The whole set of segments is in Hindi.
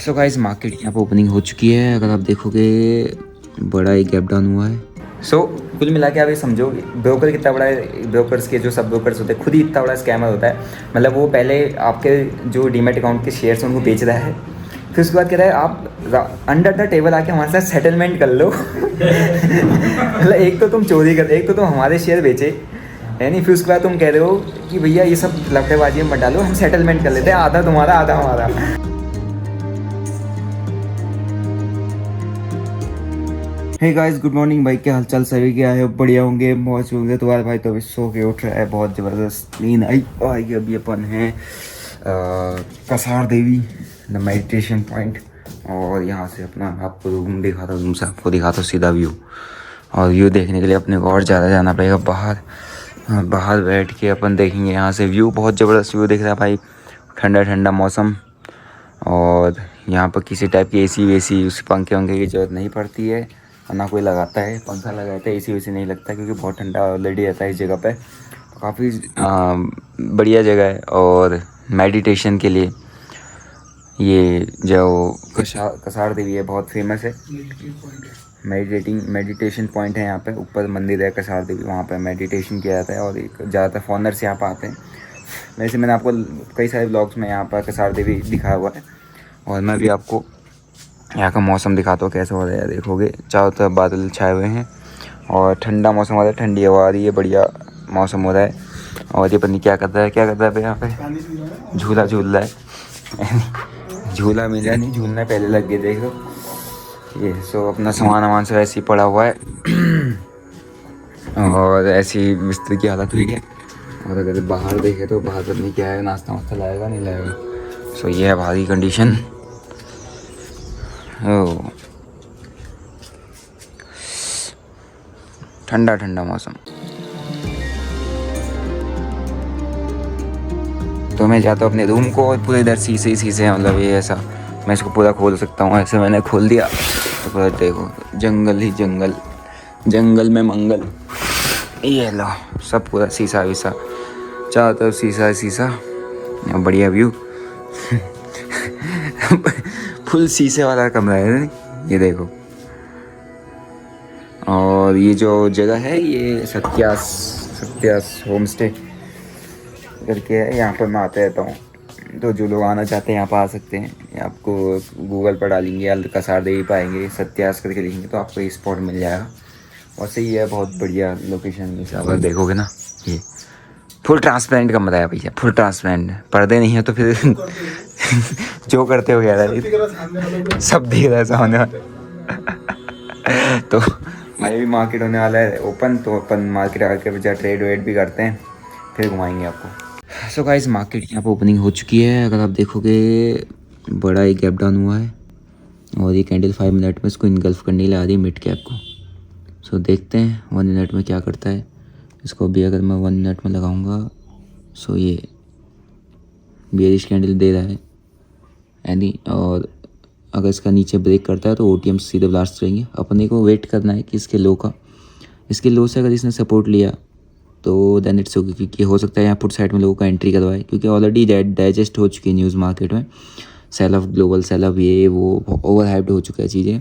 सो गाइस मार्केट यहाँ पर ओपनिंग हो चुकी है। अगर आप देखोगे बड़ा एक गैप डाउन हुआ है। सो कुल मिला के आप ये समझो ब्रोकर कितना बड़ा है। ब्रोकर्स के जो सब ब्रोकर्स होते हैं खुद ही इतना बड़ा स्कैमर होता है। मतलब वो पहले आपके जो डीमैट अकाउंट के शेयर्स हैं उनको बेच रहा है, फिर उसके बाद कह रहा है आप अंडर द टेबल आके हमारे साथ सेटलमेंट कर लो। मतलब एक तो तुम चोरी कर, एक तो तुम हमारे शेयर बेचे है नहीं, फिर उसके बाद तुम कह रहे हो कि भैया ये सब लफड़ेबाजी में मत डालो, हम सेटलमेंट कर लेते हैं, आधा तुम्हारा आधा हमारा। हे गाइस गुड मॉर्निंग भाई, क्या हालचाल सभी के आए हो? बढ़िया होंगे, मौज होंगे। तुम्हारा भाई तो अभी सो के उठ रहा है, बहुत ज़बरदस्त नींद आई। अभी अपन है कसार देवी द मेडिटेशन पॉइंट, और यहाँ से अपना आपको रूम दिखाता हूँ, रूम से आपको दिखाता हूँ सीधा व्यू। और व्यू देखने के लिए अपने को और ज़्यादा जाना पड़ेगा बाहर। बाहर बैठ के अपन देखेंगे यहाँ से व्यू। बहुत ज़बरदस्त व्यू दिख रहा है भाई, ठंडा ठंडा मौसम। और यहाँ पर किसी टाइप की एसी वेसी उस पंखे वंखे की ज़रूरत नहीं पड़ती है, और ना कोई लगाता है। पंखा लगाता है, एसी वेसी नहीं लगता क्योंकि बहुत ठंडा ऑलरेडी रहता है इस जगह पे। तो काफ़ी बढ़िया जगह है। और मेडिटेशन के लिए ये जो कसार देवी है बहुत फेमस है। मेडिटेशन पॉइंट है यहाँ पे। ऊपर मंदिर है कसार देवी, वहाँ पे मेडिटेशन किया जाता है और ज़्यादातर फॉरनर्स यहाँ पर आते हैं। वैसे मैंने आपको कई सारे ब्लॉग्स में यहाँ पर कसार देवी दिखाया हुआ है, और मैं भी आपको यहाँ का मौसम दिखाता हूँ कैसा हो रहा है। देखोगे चारों तरफ बादल छाए हुए हैं और ठंडा मौसम हो रहा है, ठंडी हवा आ रही है, बढ़िया मौसम हो रहा है। और ये पत्नी क्या करता है यहाँ पे झूला झूल रहा है। झूला मिला नहीं, झूलना पहले लग गए। देखो ये सो अपना सामान वामान से ऐसे ही पड़ा हुआ है। और ऐसी बिस्तर की हालत हुई है। और अगर बाहर देखे तो बाहर पत्नी क्या है, नाश्ता वास्ता लाएगा नहीं लाएगा। सो ये है बाहर की कंडीशन। ओह ठंडा ठंडा मौसम। तो मैं जाता हूँ अपने रूम को, और पूरे इधर शीशे ही शीशे हैं। मतलब ये ऐसा मैं इसको पूरा खोल सकता हूँ, ऐसे मैंने खोल दिया तो पूरा देखो जंगल ही जंगल, जंगल में मंगल। ये लो सब पूरा शीशा वीसा, चारों तरफ शीशा शीशा, बढ़िया व्यू। फुल शीशे वाला कमरा है ये देखो। और ये जो जगह है ये सत्यास होम स्टे करके है। यहाँ पर मैं आता रहता हूँ, तो जो लोग आना चाहते हैं यहाँ पर आ सकते हैं। ये आपको गूगल पर डालेंगे या कसार देवी पाएंगे, सत्यास करके लिखेंगे तो आपको ये स्पॉट मिल जाएगा। और सही है, बहुत बढ़िया लोकेशन। अगर देखोगे ना ये फुल ट्रांसपेरेंट कमरा है भैया, फुल ट्रांसपेरेंट। पर्दे नहीं है तो फिर जो करते हो यार सब दिख रहा है सामने। तो भाई भी मार्केट होने वाला है ओपन, तो अपन मार्केट आके बजा ट्रेड वेड भी करते हैं, फिर घुमाएंगे आपको। सो गाइस मार्केट यहाँ पर ओपनिंग हो चुकी है। अगर आप देखोगे बड़ा एक गैप डाउन हुआ है, और ये कैंडल 5 मिनट में इसको इनगल्फ करने के लिए आ रही है मिड कैप को। सो देखते हैं 1 मिनट में क्या करता है। इसको भी अगर मैं 1 मिनट में लगाऊंगा, सो ये बेरिश कैंडल दे रहा है यानी। और अगर इसका नीचे ब्रेक करता है तो OTM सीधे ब्लास्ट करेंगे। अपने को वेट करना है कि इसके लो का, इसके लो से अगर इसने सपोर्ट लिया तो देन इट्स ओके, क्योंकि हो सकता है यहाँ पुट साइड में लोगों का एंट्री करवाए, क्योंकि ऑलरेडी डाइजेस्ट हो चुकी है न्यूज़ मार्केट में। Sell off global sell off ये वो ओवर हाइप्ड हो चुका है चीज़ें।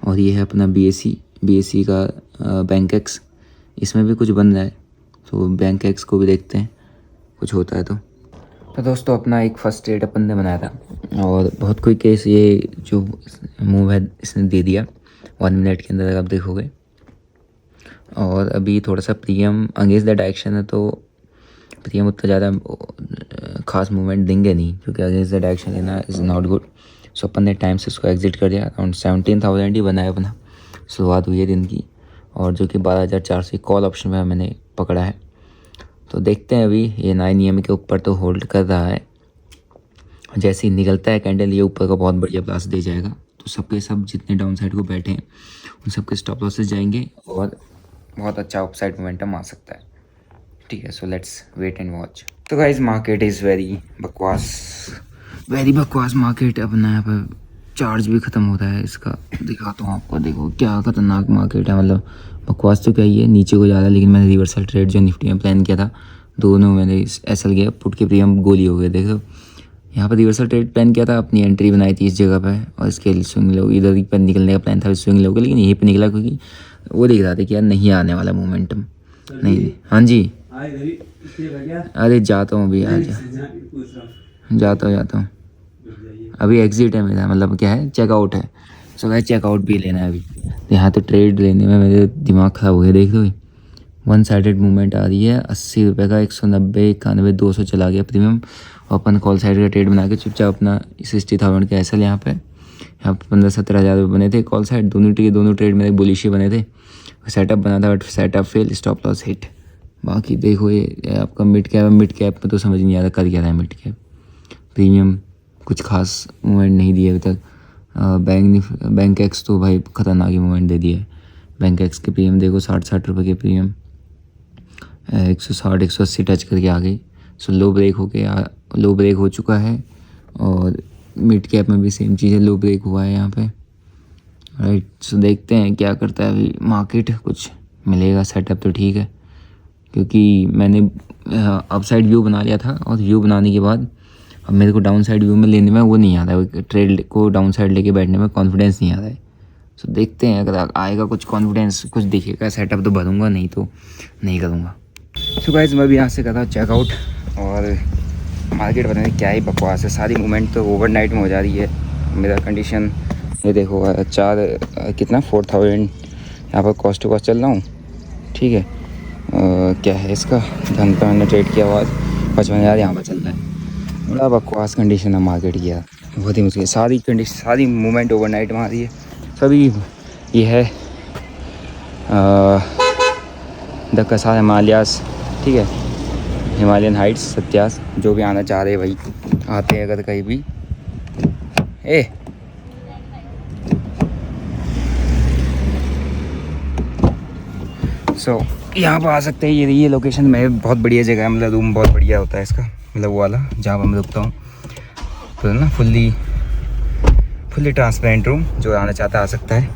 और ये है अपना BSE का बैंक एक्स, इसमें भी कुछ बन रहा है। तो बैंक एक्स को भी देखते हैं कुछ होता है तो दोस्तों अपना एक फर्स्ट ट्रेड अपन ने बनाया था, और बहुत कोई केस ये जो मूव है इसने दे दिया 1 मिनट के अंदर, आप देखोगे। और अभी थोड़ा सा प्रीमियम अगेंस्ट द डायरेक्शन है, तो प्रीमियम उतना ज़्यादा खास मूवमेंट देंगे नहीं, क्योंकि अगेंस्ट द डायरेक्शन लेना इज़ नॉट गुड। सो अपन ने टाइम से इसको एग्जिट कर दिया। अराउंड 17,000 ही बनाया अपना, शुरुआत हुई है दिन की। और जो कि 12,400 कॉल ऑप्शन में मैंने पकड़ा है। तो देखते हैं अभी ये 9 EM के ऊपर तो होल्ड कर रहा है। जैसे ही निकलता है कैंडल ये ऊपर का बहुत बढ़िया ब्लास्ट दे जाएगा, तो सबके सब जितने डाउन साइड को बैठे हैं उन सबके स्टॉप लॉसेस जाएंगे, और बहुत अच्छा अपसाइड मोमेंटम आ सकता है। ठीक है, so let's wait and watch. तो गाइस मार्केट इज़ वेरी बकवास मार्केट। अपना यहाँ पर चार्ज भी ख़त्म होता है इसका, दिखाता हूँ आपको। देखो क्या खतरनाक मार्केट है, मतलब बकवास तो क्या ही है, नीचे को जा रहा है। लेकिन मैंने रिवर्सल ट्रेड जो निफ्टी में प्लान किया था, दोनों मैंने SL गया पुट के प्रीमियम गोली हो गए। देखो यहाँ पर रिवर्सल ट्रेड प्लान किया था, अपनी एंट्री बनाई थी इस जगह पे और इसके स्विंग लो इधर ही पर निकलने का प्लान था स्विंग लो के, लेकिन यहीं पे निकला क्योंकि वो देख रहा था कि यार नहीं आने वाला मोमेंटम नहीं। हाँ जी अरे जाता हूँ अभी, आ जाता हूँ अभी एग्जिट है मेरा, मतलब क्या है चेकआउट है। सो भाई चेकआउट भी लेना है अभी। तो यहाँ तो ट्रेड लेने में मेरे दिमाग खराब हो गया, देख लो 1 साइडेड मूवमेंट आ रही है 80 रुपये का, 190 91 200 चला गया प्रीमियम। और अपन कॉल साइड का ट्रेड बना के चुपचाप अपना 60,000 का एसएल यहाँ पे 15-17 हज़ार रुपये बने थे कॉल साइड, दोनों ट्रेड मेरे बुलिश ही बने थे। सेटअप बना था but setup fail, stop loss hit. बाकी देखो ये आपका मिड कैप में तो समझ नहीं आ रहा कर क्या रहा है मिड कैप। प्रीमियम कुछ खास मूवमेंट नहीं दिए अभी तक। बैंक एक्स तो भाई खतरनाक ही मूवमेंट दे दिया है। बैंक एक्स के प्रीमियम देखो 60 रुपये के प्रीमियम 160 180 टच करके आ गई। सो लो ब्रेक हो चुका है। और मिड कैप में भी सेम चीज़ है, लो ब्रेक हुआ है यहाँ पे। राइट, सो देखते हैं क्या करता है अभी मार्केट, कुछ मिलेगा सेटअप तो ठीक है, क्योंकि मैंने अपसाइड व्यू बना लिया था और व्यू बनाने के बाद अब मेरे को डाउन साइड व्यू में लेने में वो नहीं आता है, ट्रेड को डाउन साइड लेके बैठने में कॉन्फिडेंस नहीं आता है। सो देखते हैं अगर आएगा कुछ कॉन्फिडेंस, कुछ दिखेगा सेटअप तो भरूँगा, नहीं तो नहीं करूँगा। सो गाइस मैं भी यहाँ से कर रहा हूँ चेकआउट। और मार्केट पता नहीं क्या ही बकवास है, सारी मूवमेंट तो ओवरनाइट में हो जा रही है। मेरा कंडीशन ये देखो 4000 यहाँ पर कॉस्ट टू कॉस्ट चल रहा हूँ, ठीक है। क्या है इसका धन पे मैंने ट्रेड किया हुआ 55,000 यहाँ पर चल रहा है। बड़ा बकवास कंडीशन है मार्केट की यार, बहुत ही मुश्किल। सारी मूवमेंट ओवरनाइट में आ रही है। सभी ये है द कसार हिमालयास, ठीक है, हिमालयन हाइट्स 70, जो भी आना चाह रहे भाई आते हैं अगर कहीं भी। सो यहाँ पर आ सकते हैं। ये लोकेशन में बहुत बढ़िया जगह है, मतलब रूम बहुत बढ़िया होता है इसका, मतलब वो वाला जहाँ पर मैं रुकता हूँ तो ना फुल्ली ट्रांसपेरेंट रूम, जो आना चाहता आ सकता है।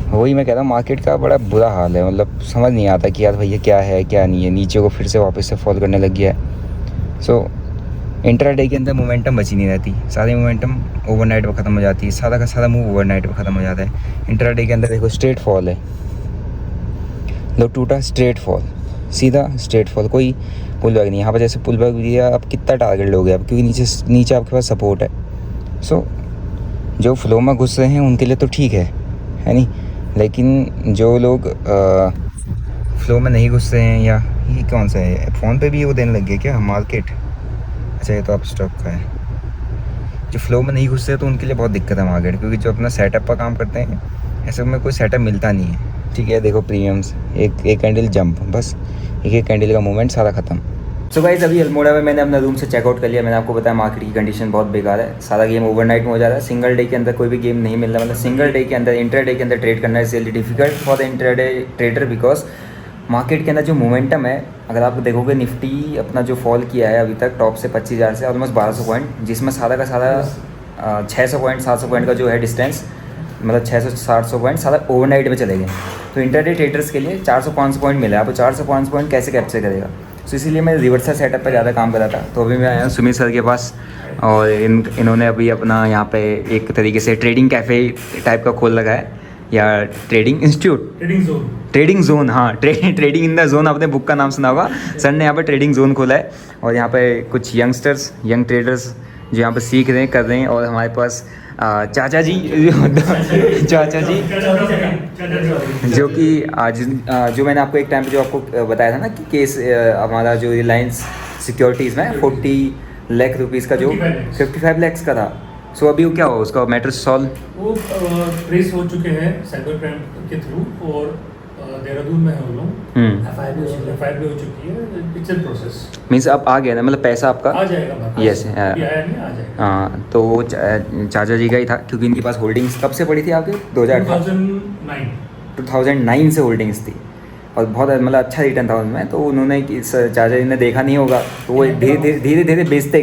वही मैं कह रहा हूँ मार्केट का बड़ा बुरा हाल है, मतलब समझ नहीं आता कि यार भैया क्या है क्या नहीं है। नीचे को फिर से वापस से फॉल करने लग गया है। सो इंट्राडे के अंदर मोमेंटम बची नहीं रहती, सारी मोमेंटम ओवरनाइट पर ख़त्म हो जाती है, सारा का सारा मूव ओवरनाइट पर ख़त्म हो जाता है। इंट्राडे के अंदर देखो स्ट्रेट फॉल है, लो टूटा स्ट्रेट फॉल, सीधा स्ट्रेट फॉल, कोई पुल बैक नहीं। यहाँ पर जैसे पुल बैक दिया, अब कितना टारगेट लोगे आप, क्योंकि नीचे आपके पास सपोर्ट है। सो जो फ्लो में घुस रहे हैं उनके लिए तो ठीक है नहीं, लेकिन जो लोग फ्लो में नहीं घुस रहे हैं, या ये कौन सा है फ़ोन पे भी वो देने लग गया क्या मार्केट? अच्छा ये तो आप स्टॉक का है। जो फ्लो में नहीं घुस रहे तो उनके लिए बहुत दिक्कत है मार्केट, क्योंकि जो अपना सेटअप पर काम करते हैं ऐसे में कोई सेटअप मिलता नहीं है, ठीक है। देखो प्रीमियम्स एक कैंडल जंप, बस एक कैंडल का मूवमेंट सारा ख़त्म। सो गाइस अभी अल्मोड़ा में मैंने अपना रूम से चेकआउट कर लिया। मैंने आपको बताया मार्केट की कंडीशन बहुत बेकार है, सारा गेम ओवरनाइट में हो जा रहा है। सिंगल डे के अंदर कोई भी गेम नहीं मिल रहा, मतलब सिंगल डे के अंदर इंट्राडे के अंदर ट्रेड करना is really difficult for the intraday trader, because market के अंदर जो मोमेंटम है, अगर आप देखोगे निफ्टी अपना जो फॉल किया है अभी तक टॉप से 25,000 से ऑलमोस्ट 1200 पॉइंट, जिसमें सारा का सारा 600 पॉइंट 700 पॉइंट का जो है डिस्टेंस, मतलब 600-700 पॉइंट सारा ओवरनाइट में चले गए। तो इंट्राडे ट्रेडर्स के लिए 400-500 पॉइंट मिला, आपको 400-500 पॉइंट कैसे कैप्चर करेगा? तो इसीलिए मैं रिवर्सल सेटअप पर ज़्यादा काम कर रहा था। तो अभी मैं आया हूँ सुमित सर के पास, और इन्होंने अभी अपना यहाँ पे एक तरीके से ट्रेडिंग कैफ़े टाइप का खोल लगा है, या ट्रेडिंग इंस्टीट्यूट, ट्रेडिंग जोन, हाँ ट्रेडिंग इन द जोन, आपने बुक का नाम सुना होगा। सर ने यहाँ पर ट्रेडिंग जोन खोला है, और यहाँ पे कुछ यंग ट्रेडर्स जो यहाँ पर सीख रहे हैं कर रहे हैं। और हमारे पास चाचा जी जो कि आज जो मैंने आपको एक टाइम पे जो आपको बताया था ना कि केस हमारा जो रिलायंस सिक्योरिटीज़ में 40 लाख रुपीज़ का जो 55 लाख का था। सो अभी वो क्या हुआ, उसका मैटर सॉल्व वो ट्रेस हो चुके हैं साइबर क्राइम के थ्रू, और देहरादून में है वो लोग, एफआईआर भी हो चुकी है, इट्स इन प्रोसेस। मींस अब आ गया ना, मतलब पैसा आपका आ जाएगा। यस आ जाएगा। हाँ, तो वो चाचा जी का ही था, क्योंकि इनके पास होल्डिंग्स कब से पड़ी थी आपके? 2009 से होल्डिंग्स थी, और बहुत मतलब अच्छा रिटर्न था उनमें। तो उन्होंने चाचा जी ने देखा नहीं होगा, तो वो धीरे धीरे बेचते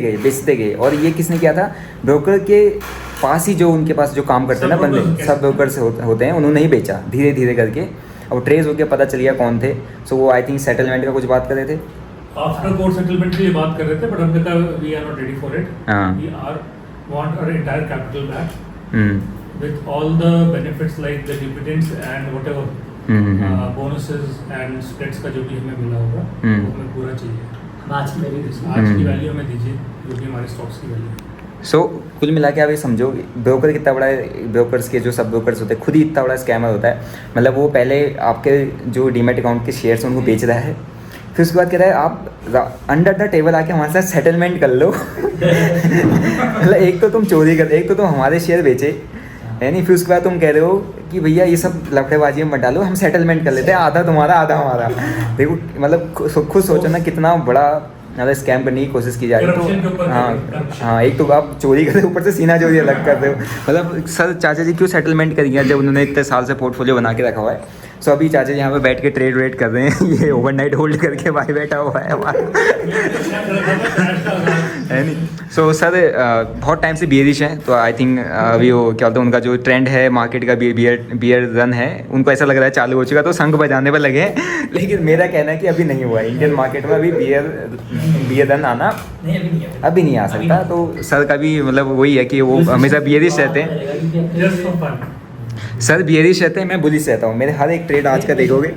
गए। और ये किसने किया था? ब्रोकर के पास ही जो उनके पास जो काम करते हैं ना बंदे, सब ब्रोकर से होते हैं, उन्होंने ही बेचा धीरे धीरे करके। अब ट्रेस होकर पता चल गया कौन थे। सो वो आई थिंक सेटलमेंट का कुछ बात कर रहे थे, आफ्टर कोर्ट सेटलमेंट की ये बात कर रहे थे, बट हमने कहा we are not ready for it. हाँ. We are want our entire capital back hmm. with all the benefits like the dividends and whatever bonuses and splits का जो भी हमें मिला होगा वो हमें पूरा चाहिए. आज की वैल्यू आज की वैल्यू हमें दीजिए जो कि हमारे स्टॉक्स की वैल्यू है. सो कुल मिला के आप ये समझो ब्रोकर कितना बड़ा है, ब्रोकर्स के जो सब ब्रोकर्स होते हैं खुद ही इतना बड़ा स्कैमर होता है. मतलब वो पहले आपके जो डीमैट अकाउंट के शेयर्स हैं उनको बेच रहा है, फिर उसके बाद कह रहा है आप अंडर द टेबल आके हमारे साथ सेटलमेंट कर लो. मतलब एक तो तुम चोरी कर, एक तो तुम हमारे शेयर बेचे है नहीं, फिर उसके बाद तुम कह रहे हो कि भैया ये सब लफड़ेबाजी में मत डालो, हम सेटलमेंट कर लेते हैं, आधा तुम्हारा आधा हमारा. देखो मतलब खुद सोचो ना कितना बड़ा मतलब स्कैम करने की कोशिश की जा रही Corruption के है. ऊपर तो हाँ corruption. हाँ, एक तो आप चोरी कर रहे हो, ऊपर से सीना चोरी अलग कर रहे हो. मतलब सर चाचा जी क्यों सेटलमेंट करेंगे जब उन्होंने इतने साल से पोर्टफोलियो बना के रखा हुआ है. सो अभी चाचा जी यहाँ पे बैठ के ट्रेड वेड कर रहे हैं. ये ओवरनाइट होल्ड करके भाई बैठा हुआ है हमारा. है नहीं. सो सर बहुत टाइम से बियरिश हैं, तो आई थिंक अभी वो क्या बोलते हैं उनका जो ट्रेंड है मार्केट का बियर रन है, उनको ऐसा लग रहा है चालू हो चुका, तो शंख बजाने पर लगे हैं. लेकिन मेरा कहना है कि अभी नहीं हुआ है इंडियन मार्केट में, अभी बियर रन आना नहीं अभी नहीं आ सकता. तो सर का भी मतलब वही है कि वो हमेशा बियरिश रहते हैं. Just for fun. Sir bearish रहते हैं, मैं बुलिश रहता हूँ. मेरे हर एक ट्रेड आज का देखोगे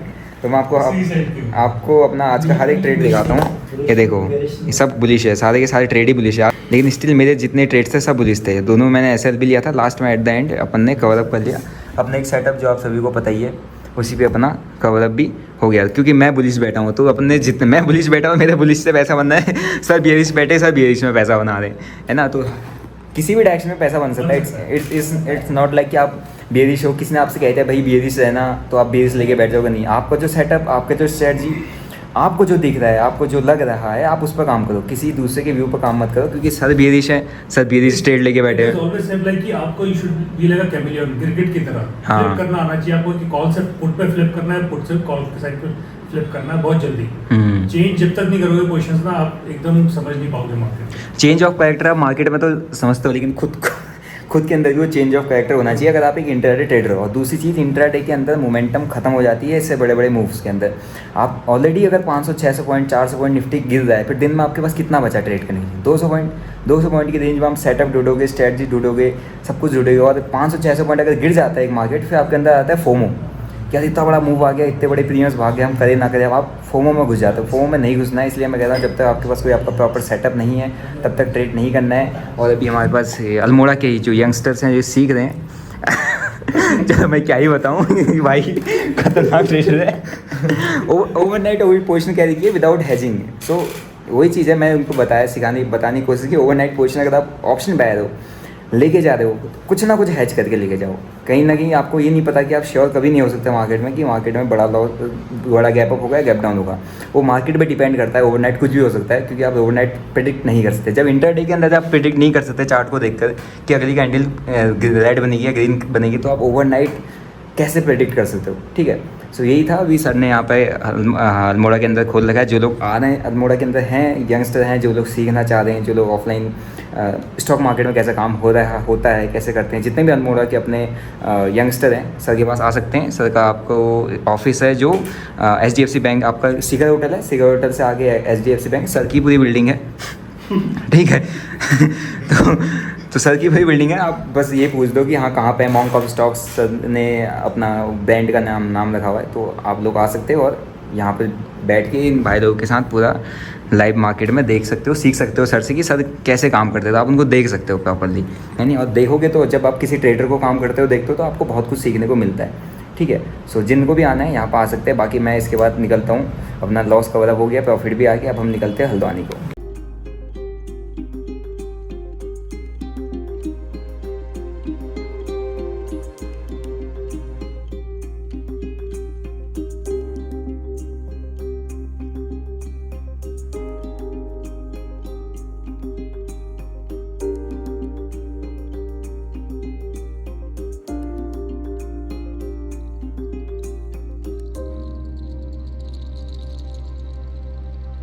तो मैं आपको अपना आज का हर एक ट्रेड दिखाता हूँ. ये देखो ये सब बुलिश है, सारे के सारे ट्रेड ही बुलिश है. लेकिन स्टिल मेरे जितने ट्रेड्स थे सब बुलिश थे. दोनों मैंने एसएल भी लिया था, लास्ट में एट द एंड अपन ने कवर अप कर लिया. अपना एक सेटअप जो आप सभी को पता ही है, उसी पे अपना कवर अप भी हो गया. क्योंकि मैं बुलिश बैठा हूँ तो अपने जितने मैं बुलिश बैठा हूँ मेरे बुलिश से पैसा बनना है. सर बियरिश बैठे, सर बियरिश में पैसा बना रहे हैं ना. तो किसी भी डायरेक्शन में पैसा बन सकता है. इट्स नॉट लाइक कि आप बियरिश हो, किसी ने आपसे कहता है भाई बियरिश रहना तो आप बियरिश लेके बैठ जाओगे. नहीं, आपका जो सेटअप, आपका जो स्ट्रेटजी, आपको जो दिख रहा है, आपको जो लग रहा है, आप उस पर काम करो. किसी दूसरे के व्यू पर काम मत करो. क्योंकि सर बियरिश है, सर बियरिश ट्रेड लेके बैठे It's always said like कि आपको you should be like a chameleon, cricket की तरह हाँ. फ्लिप करना आना चाहिए आपको कि कॉल से पुट पे फ्लिप करना है, पुट से कॉल के साइड पे फ्लिप करना है बहुत जल्दी. चेंज जब तक नहीं करोगे पोजीशंस ना, आप एकदम समझ नहीं पाओगे मार्केट. चेंज ऑफ कैरेक्टर आप मार्केट में तो समझते हो, लेकिन खुद के अंदर भी वो चेंज ऑफ कैरेक्टर होना चाहिए अगर आप एक इंट्राडे ट्रेडर हो. और दूसरी चीज़, इंट्राडे के अंदर मोमेंटम खत्म हो जाती है इससे बड़े बड़े मूव्स के अंदर. आप ऑलरेडी अगर 500-600 पॉइंट 400 पॉइंट निफ्टी गिर रहा है, फिर दिन में आपके पास कितना बचा ट्रेड करने के लिए? 200 पॉइंट की रेंज में आप सेटअप ढूंढोगे, स्ट्रेटजी ढूंढोगे, सब कुछ ढूंढोगे. और 500-600 पॉइंट अगर गिर जाता है एक मार्केट, फिर आपके अंदर आता है फोमो. क्या इतना बड़ा मूव आ गया, इतने बड़े प्रीमियम्स भाग गए, हम करें ना करें. अब आप फोमो में घुस जाते हो. फोमो में नहीं घुसना है. इसलिए मैं कहता हूँ जब तक आपके पास कोई आपका प्रॉपर सेटअप नहीं है तब तक ट्रेड नहीं करना है. और अभी हमारे पास अल्मोड़ा के जो यंगस्टर्स हैं जो सीख रहे हैं चलो मैं क्या ही बताऊँ भाई खतरनाक ट्रेडर है. ओवरनाइट ओवर पोजिशन कैरी की विदाउट हैजिंग. सो वही चीज़ है, मैं उनको बताने की कोशिश की. ओवरनाइट पोजिशन अगर आप ऑप्शन बायर हो, लेके जा रहे हो, कुछ ना कुछ हैच करके लेके जाओ. कहीं ना कहीं आपको ये नहीं पता कि आप श्योर कभी नहीं हो सकते मार्केट में कि मार्केट में बड़ा गैप अप होगा, गैप डाउन होगा. वो मार्केट पे डिपेंड करता है. ओवरनाइट कुछ भी हो सकता है क्योंकि आप ओवरनाइट प्रेडिक्ट नहीं कर सकते. जब इंटरडे के अंदर आप प्रेडिक्ट नहीं कर सकते चार्ट को देखकर कि अगली कैंडल रेड बनेगी या ग्रीन बनेगी, तो आप ओवरनाइट कैसे प्रेडिक्ट कर सकते हो? ठीक है. सो यही था. अभी सर ने यहाँ पे अल्मोड़ा के अंदर खोल रखा है. जो लोग आ रहे हैं अल्मोड़ा के अंदर हैं, यंगस्टर हैं, जो लोग सीखना चाह रहे हैं, जो लोग ऑफलाइन स्टॉक मार्केट में कैसा काम होता है, कैसे करते हैं, जितने भी अल्मोड़ा के अपने यंगस्टर हैं सर के पास आ सकते हैं. सर का आपको ऑफिस है जो HDFC बैंक, आपका शिखर होटल है, शिखर होटल से आगे HDFC बैंक, सर की पूरी बिल्डिंग है. ठीक है. तो सर की भाई बिल्डिंग है. आप बस ये पूछ दो कि हाँ कहाँ पे मॉन्क ऑफ स्टॉक्स, सर ने अपना ब्रांड का नाम रखा हुआ है. तो आप लोग आ सकते हो और यहाँ पे बैठ के इन भाई लोगों के साथ पूरा लाइव मार्केट में देख सकते हो, सीख सकते हो सर से कि सर कैसे काम करते थे. आप उनको देख सकते हो प्रॉपरली, है नहीं. और देखोगे तो जब आप किसी ट्रेडर को काम करते हो देखते हो तो आपको बहुत कुछ सीखने को मिलता है. ठीक है. सो जिनको भी आना है यहाँ पर आ सकते हैं. बाकी मैं इसके बाद निकलता हूँ. अपना लॉस कवर अप हो गया, प्रॉफिट भी आ गया. अब हम निकलते हैं हल्द्वानी को.